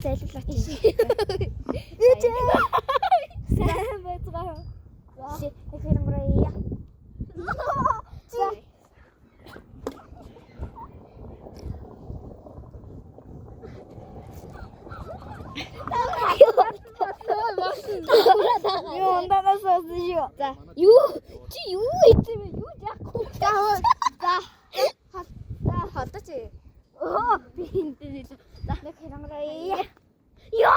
Зайлуулаач. Сайн байцгаа. Си хэрэнгэрээ. Юу ондоос шүү. За. Юу? Чи юу хийсэн бэ? Юу яахгүй. За хатаач. Оо би энэ. За нэг хэрэнгэрээ. Яа!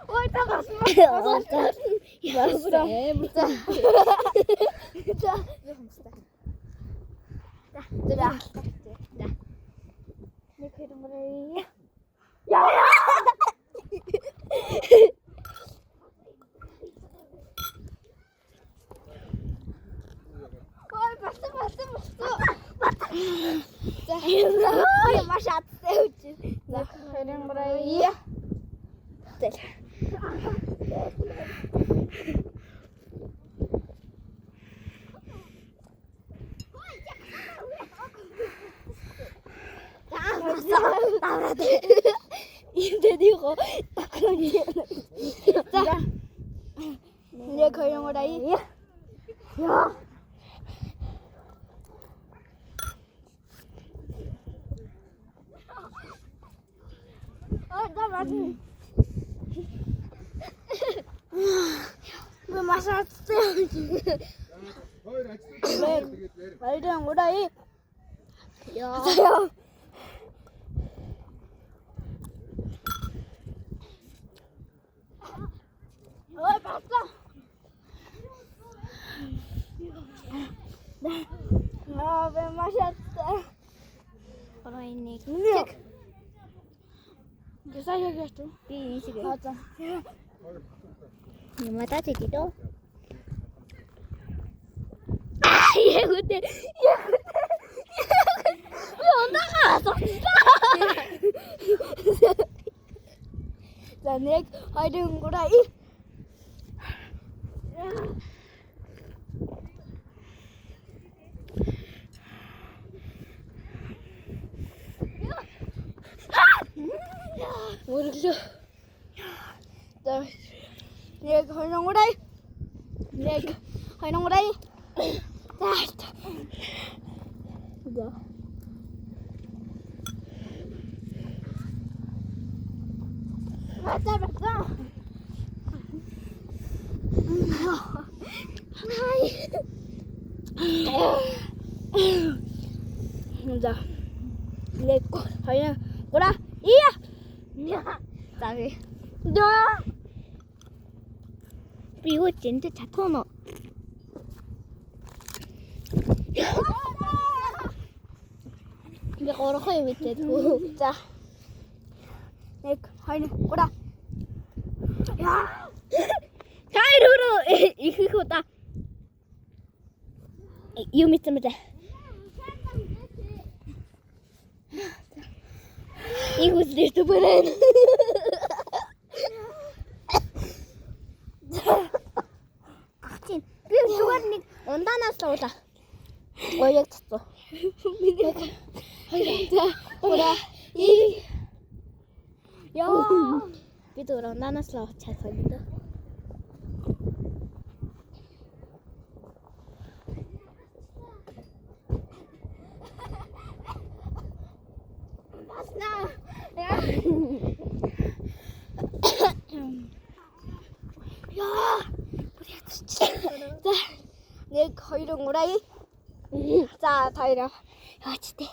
Ой, тагас. Яа, нэг хэрэнгэрээ. Яа! За яа маш аттай үчи. За хэрэнгэрээ. Тэл. Имдэдиго. За. Нэг хэрэнгэрээ. Яа. Gue masak udah ya. Oi, basta. Gue masak. Kalau ini cek. Bisa ya gitu. Di sini. Ni mata cek itu. Ya udah. Ya udah kasar. Zanek, ada ngurai. 모르겠어. 자, 얘 걸는 거래. 얘 걸는 거래. 자, 맞다. 자, 얘 걸는 거라. 이야. Sorry. Да. При고 진짜 차토노. 내가 얼어요 밑에 두. 자. 내가 하이는 꼬라. 야. 가이루로 이거다. 유 밑에 밑에. 이거 진짜 버려. Би зүгээр нэг ундаанаас л уулаа. Гоёг цацсан. Ора. Яа. Би зүгээр ундаанаас л уулчихсан юм даа. Басна. Яа. За, нэг хоёрын ураа. За, хоёроо. Яачтэй.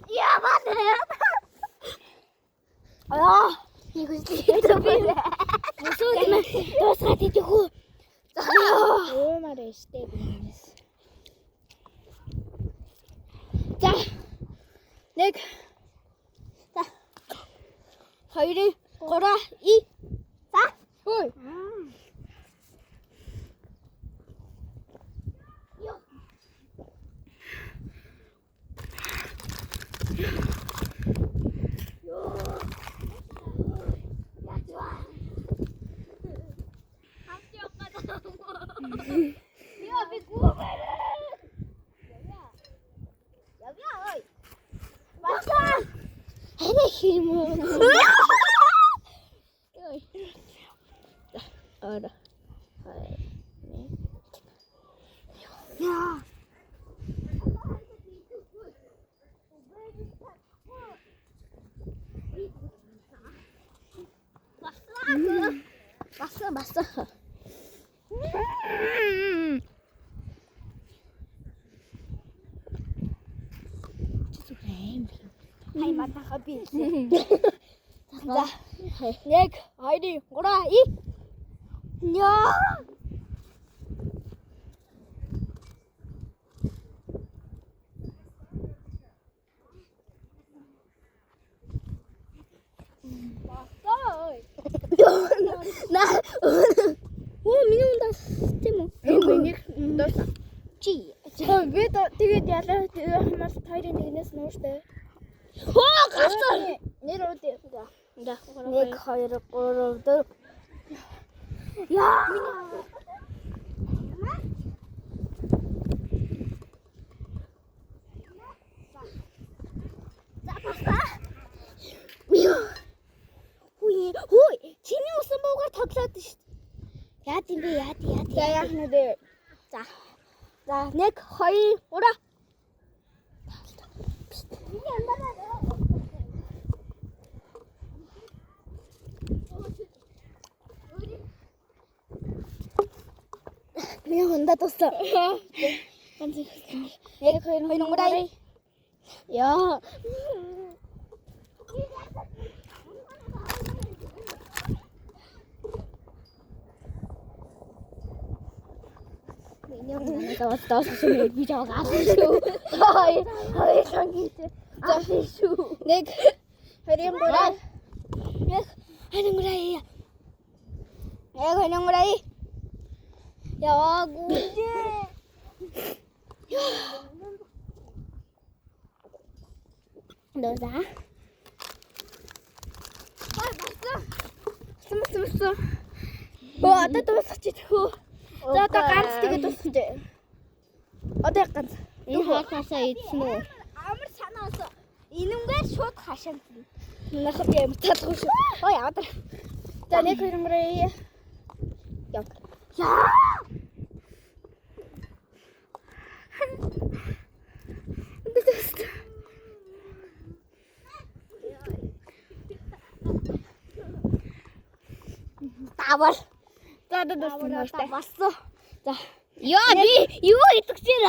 Яа, баа. нэг үстэй би. Мөсөөд дуусгаад идэггүй. Өөмарэ штэ бинээс. За. Нэг. За. хоёрын гураа и. За. Хөөе. 봤어. Hay 맞다 가비. 자, 넥 아이디 뭐라 이? 야. 왔어. 나 минь унда тийм үү? Миний дуусна. Чи. Би тэгээд ялаа тэгээд хамаас тайрын нэгнээс нууштай. Хоо гарсан. Нэр үүдээ. За. 1 2 3 4. Яа. За басаа. Хүй, чиний усан буугаар тоглоод шүү дээ. Яа тийм бэ? Яа. За яах нь вэ? За. За 1 2 3. Миний амбараа. Миний хонда тусаа. Ганц 1 2 3. Яа. Миний 왔다 사실 비자가 아시죠? 하이 상기지. 아시죠? 네. 하리는 거라. 네. 하는 거라이야. 내가 하는 거라이. 야, 구지. 너다. 아, 맞어. 스무. 아따 또 썼지 또. За одоо ганц тэгээд туссан дээ. Одоо ганц. Энэ хаашаа идсэн үү? Амар санаас инэмгээр шууд хаашаа. Нахад юм талах шүү. Ой яадар. За 1 2 3. Яа. Тавар. За 봤어. 자, 야, 니 이거 이뚝지라.